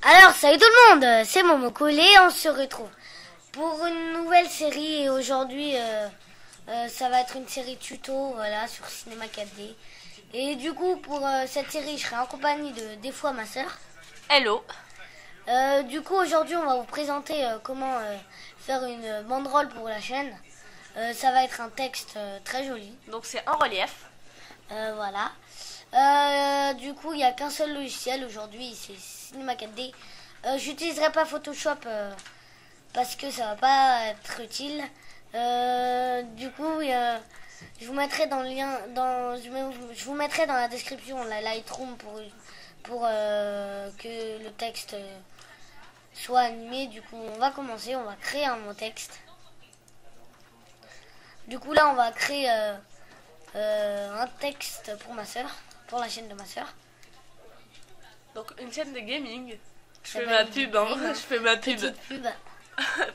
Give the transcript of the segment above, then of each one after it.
Alors, salut tout le monde, c'est Momoko et on se retrouve pour une nouvelle série. Et aujourd'hui, ça va être une série tuto, voilà, sur Cinéma 4D. Et du coup, pour cette série, je serai en compagnie de des fois ma sœur. Hello. Du coup, aujourd'hui, on va vous présenter comment faire une banderole pour la chaîne. Ça va être un texte très joli. Donc c'est en relief. Voilà. Du coup, il n'y a qu'un seul logiciel aujourd'hui, c'est Cinema 4D. J'utiliserai pas Photoshop parce que ça va pas être utile. Du coup, je vous mettrai dans le lien, je vous mettrai dans la description la Lightroom pour que le texte soit animé. Du coup, on va commencer, on va créer un mot texte. Du coup, là, on va créer un texte pour ma soeur, pour la chaîne de ma soeur. Donc une chaîne de gaming. Je Ça fais va ma être pub, du hein. game, Je fais ma pub. Petite pub.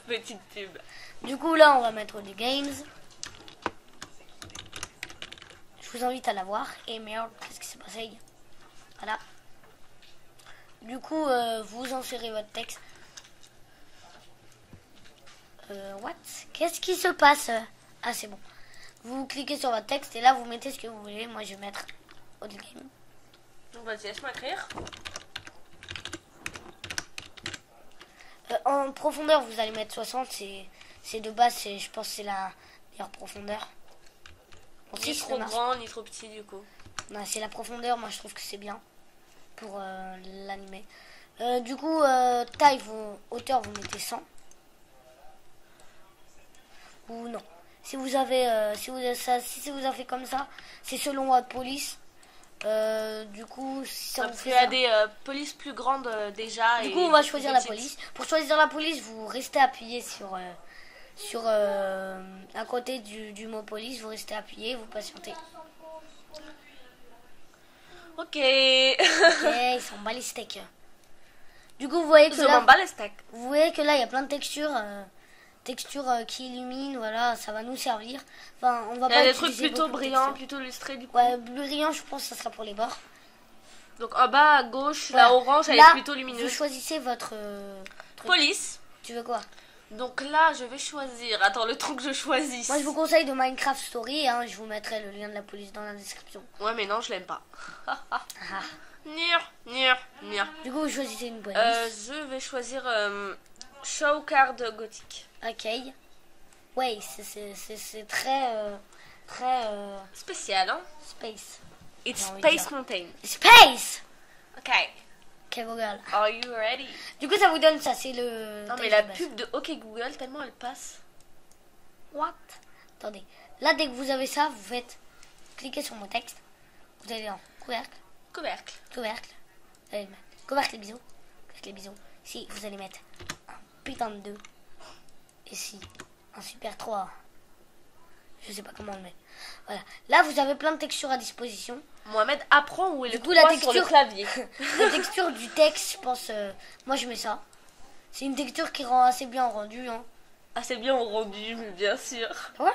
Petite pub. Du coup, là, on va mettre des games. Je vous invite à la voir. Et merde, qu'est-ce qui s'est passé? Voilà. Du coup, vous insérez votre texte. What? Qu'est-ce qui se passe? Ah, c'est bon. Vous cliquez sur votre texte et là, vous mettez ce que vous voulez. Moi, je vais mettre Old Game. Donc vas-y, laisse-moi écrire. En profondeur, vous allez mettre 60. C'est de base, je pense que c'est la meilleure profondeur. Bon, Ni trop grand, ni trop petit du coup. Non, c'est la profondeur, moi je trouve que c'est bien pour l'animer. Du coup, taille, hauteur, vous mettez 100. Ou non. Si vous avez, si vous avez fait comme ça, c'est selon votre police. Du coup, si ça vous Parce fait qu'il y a ça. des polices plus grandes déjà. Du et coup, on va des choisir plus la petites. police. Pour choisir la police, vous restez appuyé sur à côté du mot police, vous restez appuyé, vous patientez. Ok. Ok, ils sont bas les steaks. Du coup, vous voyez que Je là, m'en bats les steaks. vous voyez que là, il y a plein de textures qui illuminent. Voilà, ça va nous servir. Enfin, on va Il y pas a des trucs utiliser plutôt beaucoup de brillants, textures. plutôt lustrés du coup. Ouais, brillant, je pense que ça sera pour les bords. Donc en bas à gauche, Voilà. la orange, elle Là, est plutôt vous lumineuse. choisissez votre truc. Police. Tu veux quoi? Donc là, je vais choisir. Attends, le truc que je choisis. Moi, je vous conseille de Minecraft Story. Hein, je vous mettrai le lien de la police dans la description. Ouais, mais non, je l'aime pas. Ah. Nir. Du coup, vous choisissez une police. Je vais choisir Show Card Gothique. Ok. Ouais, c'est très Spécial, hein? space. It's J'ai envie de Space dire. Mountain. Space. Ok. Ok, Google. Are you ready? Du coup, ça vous donne ça, c'est le. Non, mais texte la de base. pub de OK Google, tellement elle passe. What? Attendez. Là, dès que vous avez ça, vous faites cliquer sur mon texte. Vous allez en couvercle. Couvercle. Vous allez mettre couvercle les bisous. Couvercle les bisous. Si, vous allez mettre un putain de 2. Et si, un super 3. Je sais pas comment on le met. Voilà. Là, vous avez plein de textures à disposition. Mohamed apprend où est le Du coup, la 3 sur le texture- clavier. La texture du texte, je pense. Moi, je mets ça. C'est une texture qui rend assez bien rendu. Hein. Assez bien au rendu, mais bien sûr. Ouais.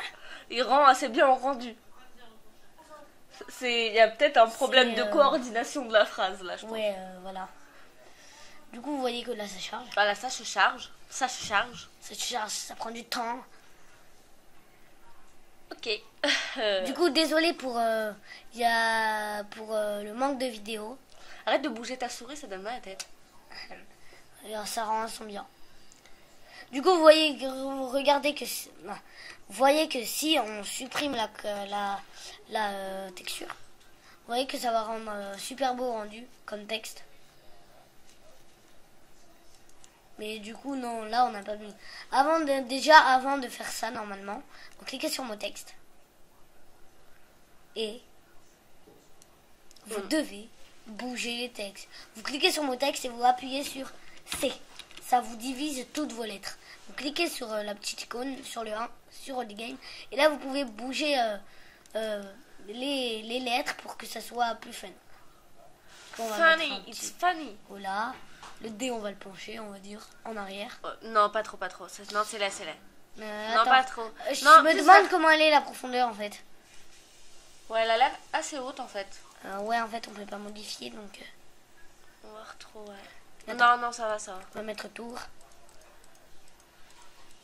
Il rend assez bien au rendu. Il y a peut-être un problème C'est, de coordination de la phrase là, je pense. Ouais, voilà. Du coup, vous voyez que là, ça charge. Voilà, ça se charge. Ça se charge. Ça charge, ça prend du temps. Ok. Du coup, désolé pour, pour le manque de vidéos. Arrête de bouger ta souris, ça donne mal à la tête. Alors, ça rend un son bien. Du coup, vous voyez, regardez que, non. Vous voyez que si on supprime la texture, vous voyez que ça va rendre super beau rendu comme texte. Mais du coup, non, là, on n'a pas mis. Déjà, avant de faire ça, normalement, vous cliquez sur mon texte. Et vous devez bouger les textes. Vous cliquez sur mon texte et vous appuyez sur C. Ça vous divise toutes vos lettres. Vous cliquez sur la petite icône, sur le 1, sur Old Game. Et là, vous pouvez bouger les lettres pour que ça soit plus fun. On va mettre un Funny, petit- it's funny. Voilà. Le D, on va le pencher, on va dire, en arrière. Non, pas trop. Non, c'est là. Non, Attends. pas trop. Je Non, me plus demande vers- comment elle est la profondeur en fait. Ouais, elle a l'air assez haute en fait. Ouais, en fait, on peut pas modifier donc. On va voir trop, ouais. Non, non, ça va, ça va. On va mettre tour.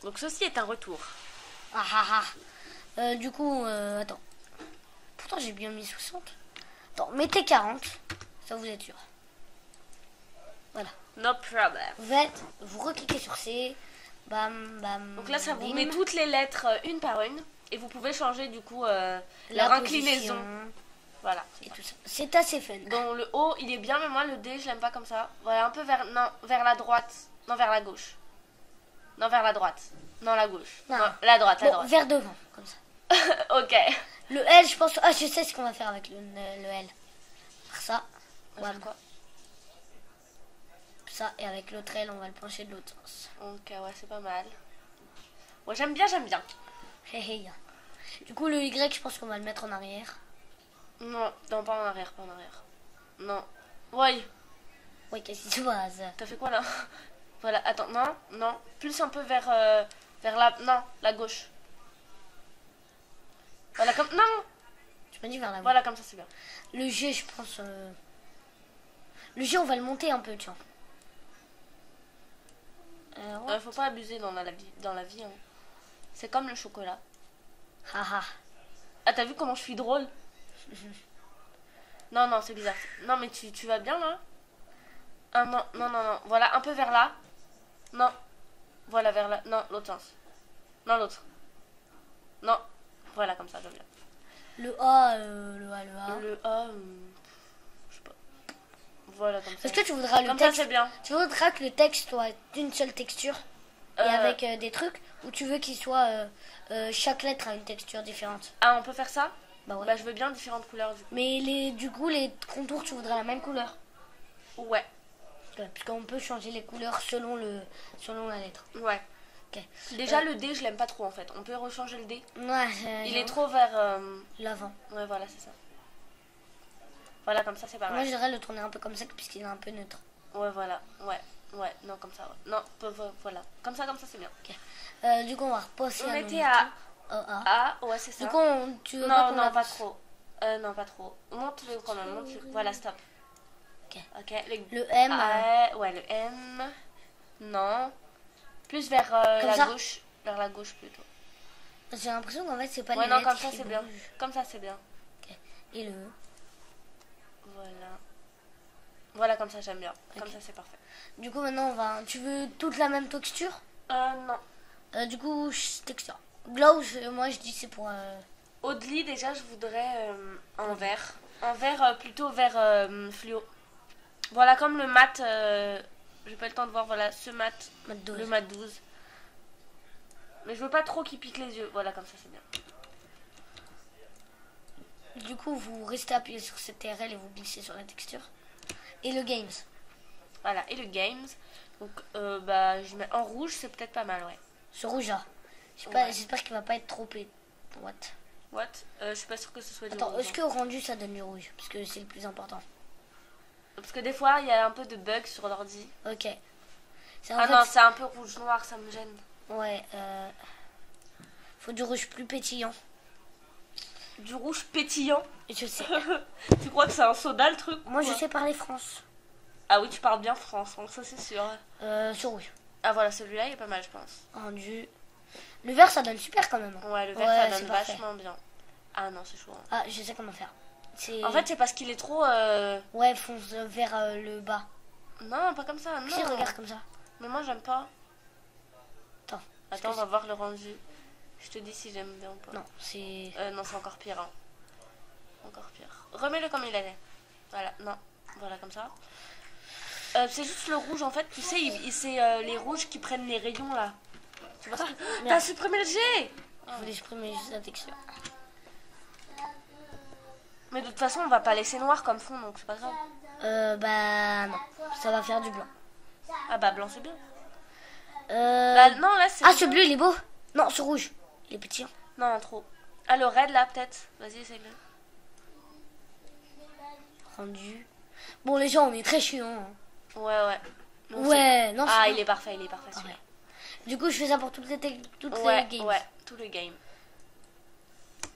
Donc ceci est un retour. Ah ah ah. Du coup, attends. Pourtant, j'ai bien mis 60. Attends, mettez 40. Ça, vous êtes sûr. Voilà. No problem. Vous recliquez sur C. Bam, bam. Donc là, ça vous bim. met toutes les lettres une par une. Et vous pouvez changer du coup leur La inclinaison. position Voilà. et tout ça. C'est assez fun. Donc le haut, il est bien, mais moi le D, je l'aime pas comme ça. Voilà, un peu vers, non, vers la droite. Non, vers la gauche. Non, vers la droite. Non, la gauche. Non. Non, la droite, la Bon, droite. vers devant, comme ça. Ok. Le L, je pense. Ah, je sais ce qu'on va faire avec le L. Faire ça. Voilà. Quoi? Ça, et avec l'autre L, on va le pencher de l'autre sens. Ok, ouais, c'est pas mal. Ouais, j'aime bien, j'aime bien. Hé hé. Du coup, le Y, je pense qu'on va le mettre en arrière. Non, non, pas en arrière, pas en arrière. Non. Ouais, Oui, qu'est-ce qui se passe? t'as fait quoi là? Voilà, attends, non, non. Plus un peu vers, vers la, non, la gauche. Voilà, comme, non. Tu m'as dit vers la gauche. Voilà, comme ça, c'est bien. Le G, je pense. Le G, on va le monter un peu, tiens. Ouais. Faut pas abuser dans la vie, hein. C'est comme le chocolat. Haha. Ah, t'as vu comment je suis drôle? Non, non, c'est bizarre. Non, mais tu vas bien là? Ah non, non, non, non. Voilà, un peu vers là. Non. Voilà, vers là. Non, l'autre sens. Non, l'autre. Non. Voilà, comme ça, je viens. Le A, le A, le A. Le A, je sais pas. Voilà, comme ça. Est-ce que tu voudras le Comme ça, texte? c'est bien. Tu voudras que le texte soit d'une seule texture et avec des trucs, ou tu veux qu'il soit chaque lettre a une texture différente? Ah, on peut faire ça? Bah ouais. Bah, je veux bien différentes couleurs du coup. Mais du coup, les contours, tu voudras la même couleur? Ouais. Ouais, parce qu'on peut changer les couleurs selon la lettre. Ouais. Ok. Déjà, le D, je l'aime pas trop en fait. On peut rechanger le D. Ouais. Il est trop vers. l'avant. Ouais, voilà, c'est ça. Voilà, comme ça, c'est pas Moi, mal. je dirais le tourner un peu comme ça, puisqu'il est un peu neutre. Ouais, voilà. Ouais, ouais. Non, comme ça, ouais. Non, voilà. Comme ça, c'est bien. Du coup, on va repasser On à était à A. A, ouais, c'est ça. Du coup, tu veux pas Non, qu'on non, pas avance? trop. Non, pas trop. Monte-le quand même. Monte-le. Voilà, stop. Ok. Ok. Le M. Ouais, le M. Non. Plus vers Comme la ça gauche. Vers la gauche plutôt. J'ai l'impression qu'en fait, c'est pas Ouais, les non, lettres comme ça, qui c'est bien. bougent. Comme ça, c'est bien. Ok. Et le E. Voilà. Voilà, comme ça, j'aime bien. Comme Ok. ça, c'est parfait. Du coup, maintenant, tu veux toute la même texture? Non. Du coup, texture. Glow, moi, je dis c'est pour... Au-delà, déjà, je voudrais un vert. Un vert plutôt vert fluo. Voilà, comme le mat. J'ai pas le temps de voir, voilà, ce mat. mat 12. Le mat 12. Mais je veux pas trop qu'il pique les yeux. Voilà, comme ça, c'est bien. Du coup, vous restez appuyé sur CTRL et vous glissez sur la texture. Et le Games. Voilà, et le Games. Donc, bah, je mets en rouge, c'est peut-être pas mal, ouais. Ce rouge là. Ouais. J'espère qu'il va pas être trop What? What? Je suis pas sûre que ce soit du Attends, rouge. est-ce que au rendu ça donne du rouge? Parce que c'est le plus important. Parce que des fois, il y a un peu de bug sur l'ordi. Ok. Ah non, c'est un peu rouge-noir, ça me gêne. Ouais, faut du rouge plus pétillant. Du rouge pétillant. Je sais. Tu crois que c'est un soda le truc? Moi, je quoi? sais parler France. Ah oui, tu parles bien France, hein, ça c'est sûr. Ce rouge. Ah voilà, celui-là il est pas mal, je pense. Rendu. Le vert, ça donne super quand même. Ouais, le vert Ouais, ça c'est donne parfait. vachement bien. Ah non, c'est chaud. Hein. Ah, je sais comment faire. En fait, c'est parce qu'il est trop. Ouais, fonce vers le bas. Non, pas comme ça. Non. Si, regarde comme ça. Mais moi, j'aime pas. Attends. Attends, on va voir le rendu. Je te dis si j'aime bien ou pas. Non, c'est... Non, c'est encore pire. Hein. Encore pire. Remets-le comme il est. Voilà, non. Voilà, comme ça. C'est juste le rouge, en fait. Tu sais, c'est les rouges qui prennent les rayons, là. Tu vois ça? T'as supprimé le G! Je voulais exprimer juste la texture. Mais de toute façon, on va pas laisser noir comme fond, donc c'est pas grave. Bah non. Ça va faire du blanc. Ah bah, blanc, c'est bien. Bah, non, là, c'est... Ah, ce bleu, il est beau. Non, ce rouge. Il est petit. Non, trop. Ah, le red, là, peut-être. Vas-y, essaye-le. Rendu. Bon, les gens, on est très chiants. Hein. Ouais. Non, Ouais, non, ah, c'est il est parfait, celui-là. ouais. Du coup, je fais ça pour toutes les games. Ouais, tout le game.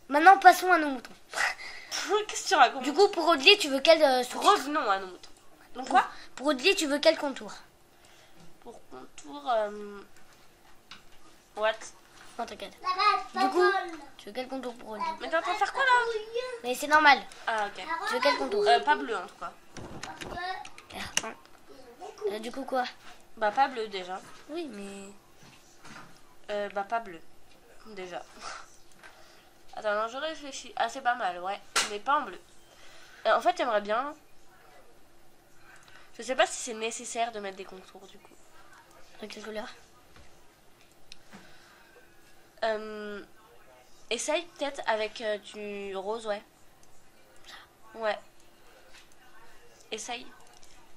Maintenant, passons à nos moutons. Qu'est-ce que tu racontes? Du coup, pour Audley, tu veux quelle souris? Revenons à nos moutons. Donc quoi? Pour Audley, tu veux quel contour? pour contour. What? Non, t'inquiète. Du Du coup, tu veux quel contour pour Audi? Mais t'es en train de faire quoi là? Mais c'est normal. Ah, ok. Tu veux quel contour? Pas bleu en tout cas. R1. Du coup, quoi? Bah, pas bleu déjà. Oui, mais... Bah, pas bleu. Déjà. Attends, non, je réfléchis. Ah, c'est pas mal, ouais. Mais pas en bleu. En fait, j'aimerais bien... Je sais pas si c'est nécessaire de mettre des contours, du coup. De quelle couleur? Essaye peut-être avec du rose, ouais. Ouais. Essaye.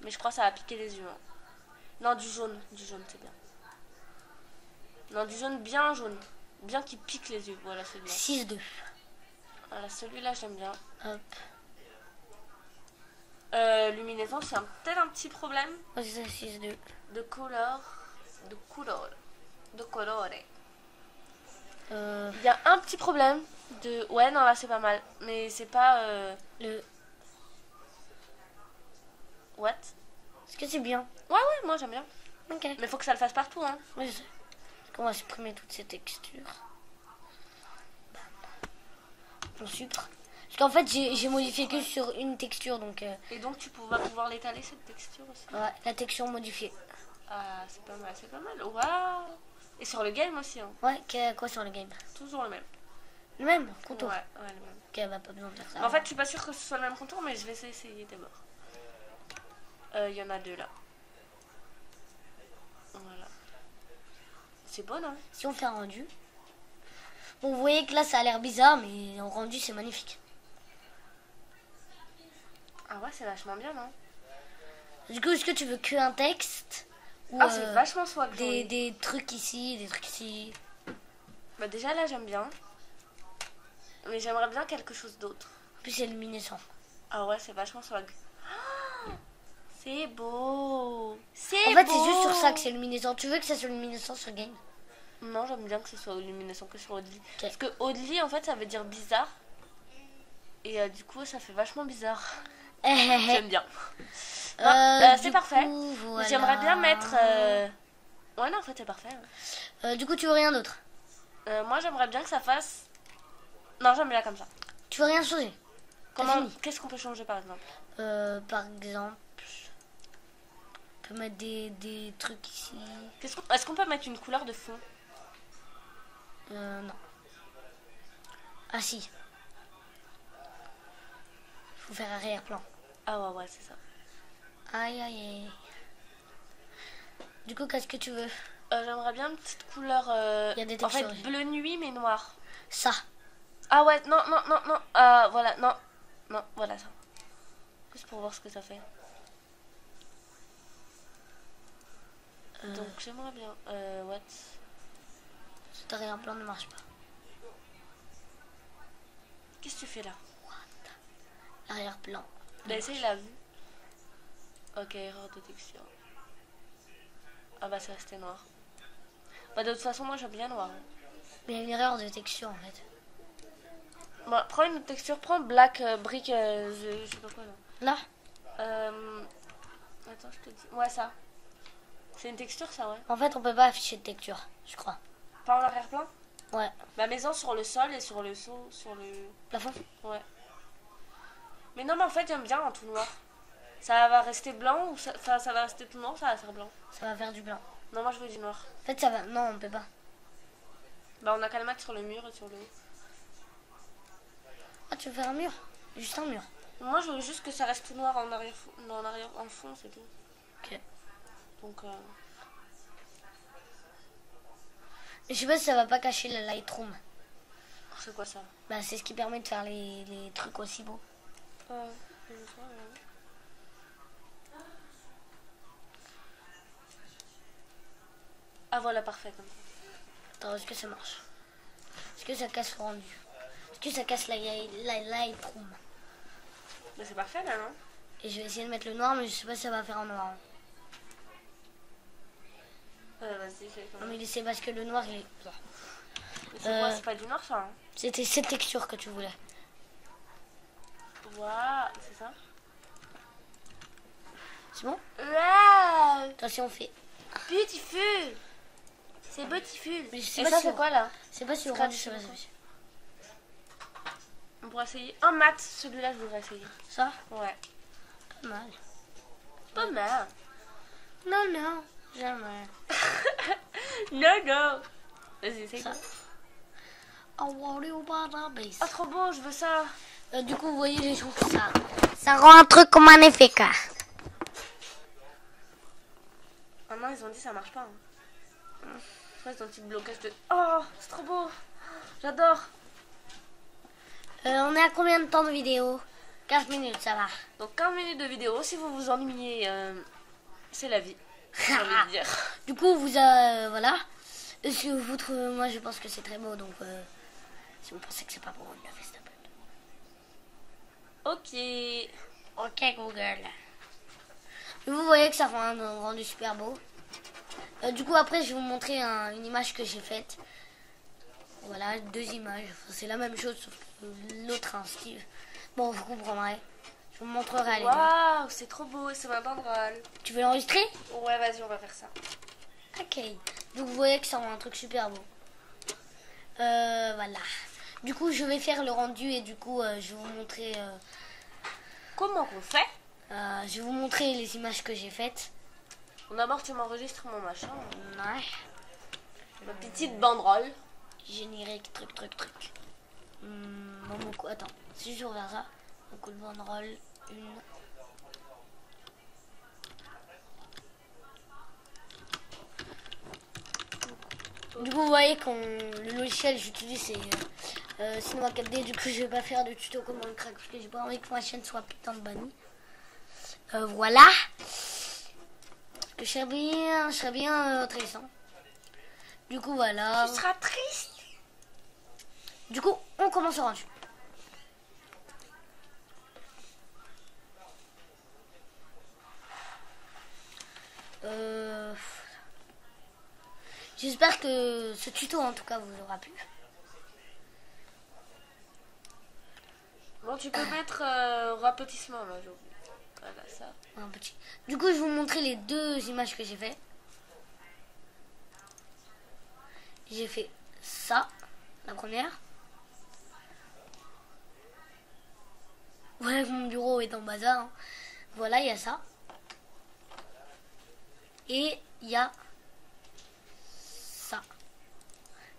Mais je crois que ça va piquer les yeux. Hein. Non, du jaune. Du jaune, c'est bien. Non, du jaune bien jaune. Bien qui pique les yeux. Voilà, celui-là. 6-2. Voilà, celui-là, j'aime bien. Hop. Luminaison, c'est peut-être un petit problème Oh, c'est ça, 6-2. de couleur. De couleur. De colore. Il y a un petit problème de... Ouais, non, là, c'est pas mal. Mais c'est pas... Le... What? Est-ce que c'est bien? Ouais, moi, j'aime bien. Ok. Mais faut que ça le fasse partout, hein. Oui, je sais. On va supprimer toutes ces textures. Bam. On sucre. Parce qu'en fait, j'ai modifié que sur une texture, donc... Et donc, tu vas pouvoir l'étaler, cette texture aussi. Ouais, la texture modifiée. Ah, c'est pas mal, c'est pas mal. Waouh! Et sur le game aussi, hein. Ouais, quoi sur le game? Toujours le même. Le même contour? Ouais, le même. Ok, bah pas besoin de faire ça. Mais en fait, je suis pas sûre que ce soit le même contour, mais je vais essayer d'abord. Il y en a deux là. Voilà. C'est beau, non? Si on fait un rendu... Bon, vous voyez que là, ça a l'air bizarre, mais en rendu, c'est magnifique. Ah ouais, c'est vachement bien, non? Du coup, est-ce que tu veux que un texte? Ou Ah, c'est vachement swag. des trucs ici, des trucs ici? Bah déjà, là, j'aime bien. Mais j'aimerais bien quelque chose d'autre. En plus, c'est luminescent. Ah ouais, c'est vachement swag. Ah, c'est beau. C'est En fait, beau. c'est juste sur ça que c'est luminescent. Tu veux que ça soit luminescent sur game? Non, j'aime bien que ce soit luminescent que sur Oddly. Parce que Oddly, en fait, ça veut dire bizarre. Et du coup, ça fait vachement bizarre. J'aime bien. C'est Du parfait. coup, voilà. J'aimerais bien mettre... Ouais, non, en fait, c'est parfait. Du coup, tu veux rien d'autre? Moi, j'aimerais bien que ça fasse... Non, j'aime bien comme ça. Tu veux rien changer? Comment... Qu'est-ce qu'on peut changer, par exemple? Par exemple, on peut mettre des trucs ici. Est-ce qu'on peut mettre une couleur de fond? Non. Ah si. Faut faire arrière-plan. Ah ouais, c'est ça. Aïe, aïe, aïe. Du coup, qu'est-ce que tu veux? J'aimerais bien une petite couleur... Y a des en fait, textures. bleu nuit, mais noir. Ça. Ah ouais, non. Voilà, non, voilà ça. Juste pour voir ce que ça fait. Donc, j'aimerais bien... what? Cet arrière-plan ne marche pas. Qu'est-ce que tu fais là? Arrière-plan. Bah, essaye la vue. Ok, erreur de texture. Ah bah, c'est resté noir. Bah, de toute façon, moi, j'aime bien noir. Hein. Mais il y a une erreur de texture, en fait. Bah, prends une autre texture, prends black, brick, je sais pas quoi là. Là? Attends, je te dis. Ouais, ça. C'est une texture, ça, ouais. En fait, on peut pas afficher de texture, je crois. Pas en arrière-plan? Ouais. Bah, mets-en sur le sol et sur le saut, sur le... Plafond? Ouais. Mais non, mais en fait, j'aime bien en tout noir. Ça va rester blanc ou ça va rester tout noir, ça va faire blanc. Ça va faire du blanc. Non, moi, je veux du noir. En fait, ça va... Non, on peut pas. Bah, on a qu'à le mettre sur le mur et sur le haut. Ah, tu veux faire un mur? Juste un mur. Moi, je veux juste que ça reste tout noir en arrière, en fond, c'est tout. Ok. Donc, Mais je sais pas si ça va pas cacher le Lightroom. c'est quoi ça? Bah, c'est ce qui permet de faire les trucs aussi beaux. Je sais pas, ouais. Ah, voilà, parfait comme ça. Attends, est-ce que ça marche? Est-ce que ça casse le rendu? Est-ce que ça casse la Lightroom? Mais c'est parfait là, non? Et je vais essayer de mettre le noir, mais je sais pas si ça va faire en noir. Vas-y, fais Non, comme mais c'est parce que le noir, il est... Mais c'est quoi? C'est pas du noir, ça, hein? C'était cette texture que tu voulais. Waouh, c'est ça? C'est bon? Waouh! Attention, on fait Beautiful. C'est beautiful. Mais je sais Et pas ça, si c'est on- quoi, là? C'est pas si Scratch, orange, je sais pas c'est si- On pourra essayer. Un mat, celui-là, je voudrais essayer. Ça, Ouais. pas mal. Pas mal. Non, non, jamais. Non, non. Vas-y, essaye. Ça. Oh, Wario Barabase. Oh, trop beau, je veux ça. Du coup, vous voyez les gens que ça rend un truc magnifique. Hein. Ah non, ils ont dit ça marche pas. Hein. Je crois qu'ils ont un petit blocage de... Oh, c'est trop beau. J'adore. On est à combien de temps de vidéo? 15 minutes, ça va. Donc 15 minutes de vidéo, si vous vous ennuyez, c'est la vie. J'ai envie de dire. Du coup, voilà. Si vous trouvez, moi je pense que c'est très beau, donc si vous pensez que c'est pas beau, on l'a fait stop. Ok. Ok Google. Vous voyez que ça rend un rendu super beau. Du coup après je vais vous montrer une image que j'ai faite. Voilà, 2 images. Enfin, c'est la même chose sauf que l'autre a un style. Bon, vous comprendrez. Je vous montrerai les deux. Waouh, c'est trop beau et c'est maintenant drôle. Tu veux l'enregistrer? Ouais, vas-y, on va faire ça. Ok. Donc vous voyez que ça rend un truc super beau. Voilà. Du coup je vais faire le rendu et du coup je vais vous montrer... Comment qu'on fait? je vais vous montrer les images que j'ai faites. Bon, d'abord, tu m'enregistres mon machin. Ouais. Ma petite banderole. Générique, truc. Momoko, attends, si je reviens ça, donc le banderole, une. Du coup, vous voyez que le logiciel que j'utilise c'est Cinema 4D. Du coup, je vais pas faire de tuto comment le crack parce que j'ai pas envie que ma chaîne soit putain de bannie. Voilà. Parce que je serais bien intéressant. Du coup, voilà. Tu seras triste. Du coup, on commence au rendu. J'espère que ce tuto en tout cas vous aura plu. Bon, tu peux mettre rapetissement là, aujourd'hui. Voilà, ça. Un petit. Du coup, je vais vous montrer les 2 images que j'ai fait. J'ai fait ça, la première. Ouais, mon bureau est en bazar. Hein. Voilà, il y a ça. Et il y a ça,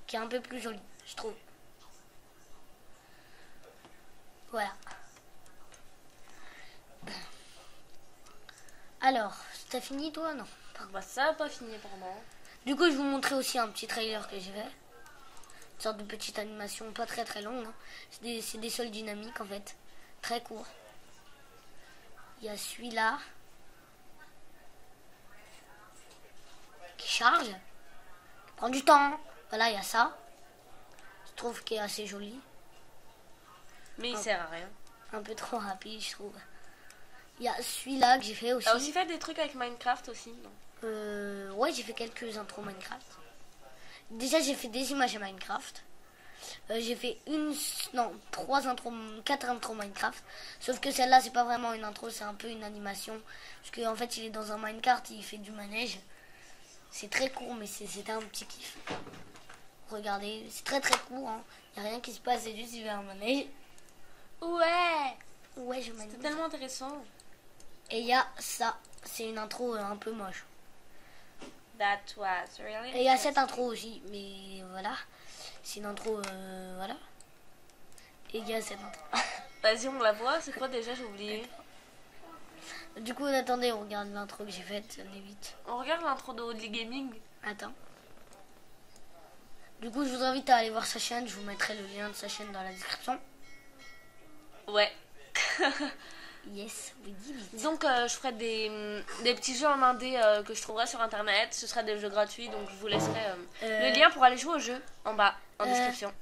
qui est un peu plus joli, je trouve. Voilà. Alors, t'as fini toi? Non. Bah, ça n'a pas fini pour moi. Du coup, je vais vous montrer aussi un petit trailer que j'ai fait. Une sorte de petite animation, pas très longue. Hein. C'est des sols dynamiques en fait. Très court. Il y a celui-là. Qui charge. Qui prend du temps. Voilà, il y a ça. Je trouve qu'il est assez joli. Mais il sert à rien. Un peu trop rapide, je trouve. Il y a celui-là que j'ai fait aussi. T'as aussi fait des trucs avec Minecraft aussi, non? Ouais, j'ai fait quelques intros Minecraft. Déjà, j'ai fait des images à Minecraft. J'ai fait 4 intros Minecraft. Sauf que celle-là, c'est pas vraiment une intro, c'est un peu une animation. Parce qu'en fait, il est dans un Minecraft, il fait du manège. C'est très court, mais c'était un petit kiff. Regardez, c'est très court. Hein. Il n'y a rien qui se passe, c'est juste il fait un manège. Ouais. Ouais, je m'amuse. C'est tellement intéressant. Et il y a ça, c'est une intro un peu moche. That was really. Et il y a cette intro aussi, mais voilà. C'est une intro, voilà. Et il y a cette intro. Vas-y, on la voit. C'est quoi déjà? J'ai oublié. Du coup, attendez, on regarde l'intro que j'ai faite, allez vite. On regarde l'intro de Oddly Gaming. Attends. Du coup, je vous invite à aller voir sa chaîne. Je vous mettrai le lien de sa chaîne dans la description. Ouais. Yes, oui, dis vite. Donc, je ferai des petits jeux en indé que je trouverai sur internet. Ce sera des jeux gratuits, donc je vous laisserai le lien pour aller jouer au jeu en bas, en description.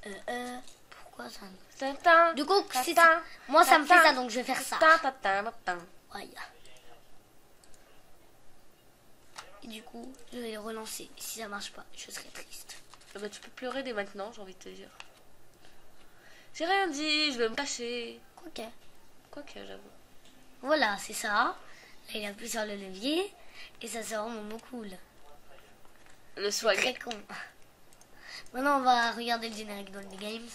Pourquoi ça? Tintin, Du coup, tintin, moi ça me fait tintin, ça, donc je vais faire ça. tintin, tintin. Ouais. Et du coup, je vais le relancer. Si ça marche pas, je serai triste. Bah, tu peux pleurer dès maintenant, j'ai envie de te dire. J'ai rien dit, je vais me cacher. Quoique, j'avoue. Voilà, c'est ça. Là, il appuie sur le levier et ça sort Momo Cool. Le swag. Très con. Maintenant, on va regarder le générique d'Oldie Games.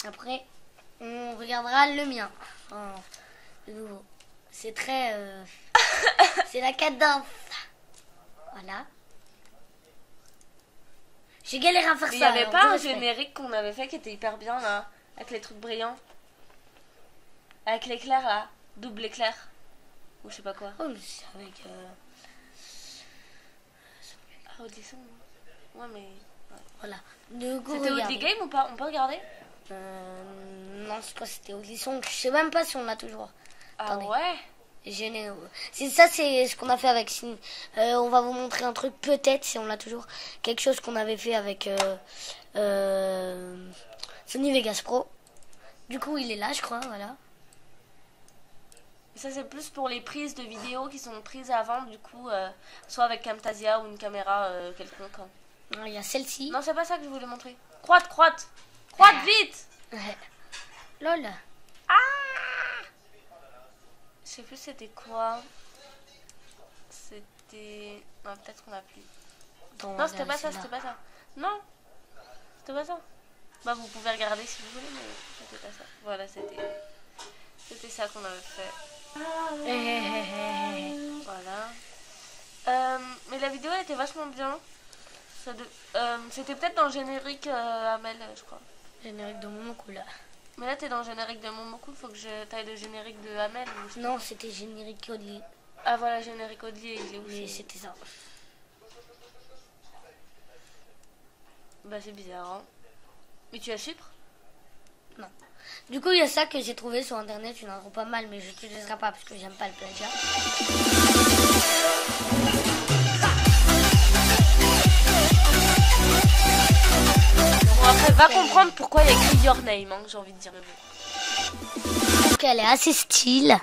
Après, on regardera le mien. Enfin, de nouveau. C'est très... c'est la cadence. Voilà. J'ai galéré à faire ça. Il n'y avait alors, pas de un respect. générique qu'on avait fait qui était hyper bien là, avec les trucs brillants, avec l'éclair là, double éclair, ou je sais pas quoi. Oh, mais c'est avec... Ah, Odyssey, non. Ouais, mais. Voilà. Du coup, C'était regardez. Oldie Game ou pas? On peut regarder? Non, je crois que c'était Oldie Song. Je sais même pas si on l'a toujours. Ah Attendez. ouais? C'est ça, c'est ce qu'on a fait avec Sin. On va vous montrer un truc, peut-être, si on l'a toujours. Quelque chose qu'on avait fait avec Sony Vegas Pro. Du coup, il est là, je crois, voilà. Ça, c'est plus pour les prises de vidéos qui sont prises avant, du coup, soit avec Camtasia ou une caméra quelconque. Hein. Il y a celle-ci. Non, c'est pas ça que je voulais montrer. Croate, croate! Croate, vite! Ouais. Lol. Je sais plus c'était quoi. C'était. Non, peut-être qu'on a plus. Attends, Non, c'était regarde, pas ça, c'est c'était là. pas ça. Non, c'était pas ça. Bah, vous pouvez regarder si vous voulez, mais c'était pas ça. Voilà, c'était ça qu'on avait fait. Voilà. Mais la vidéo elle était vachement bien. C'était peut-être dans le générique Amel, je crois. Générique de Momoko, là. Mais là, t'es dans le générique de Momoko, il faut que je taille le générique de Amel. Ou je sais Non, c'était générique Oldie. pas. Ah, voilà, générique Audley, il est où? Mais c'était ça. Bah, c'est bizarre, hein. Mais tu as Chypre? Non. Du coup, il y a ça que j'ai trouvé sur internet, une intro pas mal, mais je n'utiliserai pas parce que j'aime pas le plagiat. Bon, après, va comprendre pourquoi il y a écrit Your Name, hein, j'ai envie de dire. Donc, elle est assez style.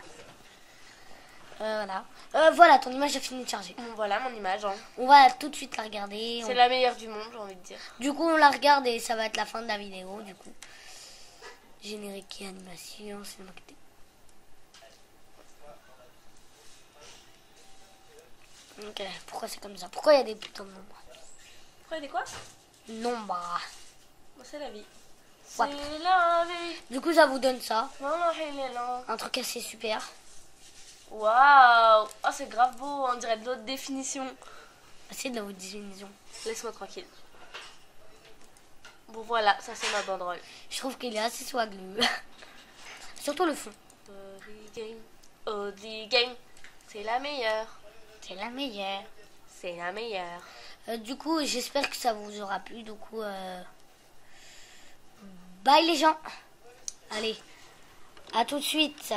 Voilà. Voilà, ton image a fini de charger. Bon, voilà mon image, hein. On va tout de suite la regarder. C'est la meilleure du monde, j'ai envie de dire. Du coup, on la regarde et ça va être la fin de la vidéo, du coup. Générique et animation, c'est marqué. Ok, pourquoi c'est comme ça? Pourquoi il y a des putains de nombres? Pourquoi il y a des quoi? Nombres. Bon, c'est la vie. What? C'est la vie. Du coup, ça vous donne ça. Maman, il est lent. Un truc assez super. Waouh! Oh, c'est grave beau, on dirait de l'autre définition. C'est de la haute définition. Laisse-moi tranquille. Bon, voilà, ça c'est ma banderole. Je trouve qu'il est assez swagleux. Surtout le fond. Oldie Game, c'est la meilleure. C'est la meilleure. C'est la meilleure. Du coup, j'espère que ça vous aura plu. Du coup, bye les gens. Allez, à tout de suite.